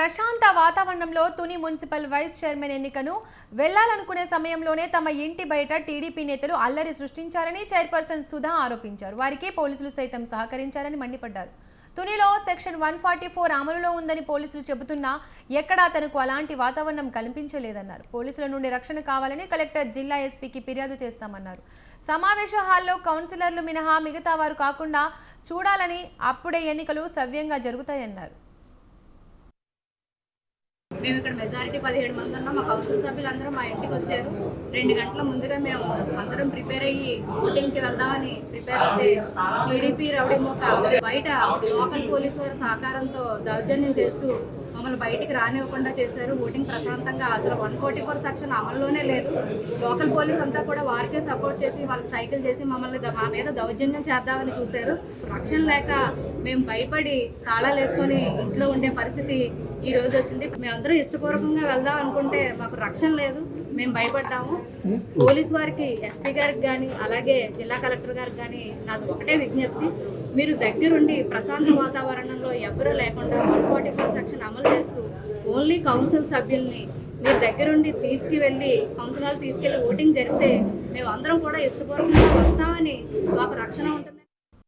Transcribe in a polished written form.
ప్రశాంత వాతావరణంలో Tuni municipal vice chairman ఎన్నికను వెళ్లాలనుకునే సమయంలోనే తమ ఇంటి బయట టీడీపీ నేతలు అల్లరి సృష్టించారని చైర్పర్సన్ సుధా ఆరోపించారు. వారికి పోలీసులు సైతం సహకరించారని మండిపడ్డారు. తునిలో సెక్షన్ 144 అమలులో ఉందని పోలీసులు చెబుతున్నా ఎక్కడా తనకు అలాంటి వాతావరణం కనిపించలేదన్నారు. పోలీసుల నుండి రక్షణ కావాలని కలెక్టర్ జిల్లా ఎస్పీకి ఫిర్యాదు చేస్తామన్నారు. సమావేశ హాల్లో కౌన్సిలర్లు మినహా మిగతా వారు కాకుండా చూడాలని, అప్పుడే ఎన్నికలు సవ్యంగా జరుగుతాయన్నారు. మేము ఇక్కడ మెజారిటీ 17 మంది ఉన్నాం. మా కౌన్సిల్ సభ్యులందరూ మా ఇంటికి వచ్చారు. 2 గంటల ముందుగా మేము అందరం ప్రిపేర్ అయ్యి ఓటింగ్కి వెళ్దామని ప్రిపేర్ అయితే టీడీపీ రౌడీ మొక్క బయట లోకల్ పోలీసు వారి సహకారంతో దౌర్జన్యం చేస్తూ మమ్మల్ని బయటికి రానివ్వకుండా చేశారు. ఓటింగ్ ప్రశాంతంగా అసలు 144 సెక్షన్ అమల్లోనే లేదు. లోకల్ పోలీస్ అంతా కూడా వారికే సపోర్ట్ చేసి వాళ్ళకి సైకిల్ చేసి మమ్మల్ని మా మీద దౌర్జన్యం చేద్దామని చూశారు. రక్షణ లేక మేము భయపడి తాళాలు వేసుకొని ఇంట్లో ఉండే పరిస్థితి ఈ రోజు వచ్చింది. మేమందరం ఇష్టపూర్వకంగా వెళ్దాం అనుకుంటే మాకు రక్షణ లేదు, మేము భయపడ్డాము. పోలీస్ వారికి, ఎస్పీ గారికి కానీ అలాగే జిల్లా కలెక్టర్ గారికి కానీ నాది ఒకటే విజ్ఞప్తి, మీరు దగ్గరుండి ప్రశాంత వాతావరణంలో ఎవరూ లేకుండా 144 సెక్షన్ అమలు చేస్తూ ఓన్లీ కౌన్సిల్ సభ్యుల్ని మీరు దగ్గరుండి తీసుకువెళ్ళి కౌన్సిల్ హాల్ తీసుకెళ్ళి ఓటింగ్ జరిపితే మేము అందరం కూడా ఇష్టపూర్వకంగా వస్తామని మాకు రక్షణ ఉంటుంది.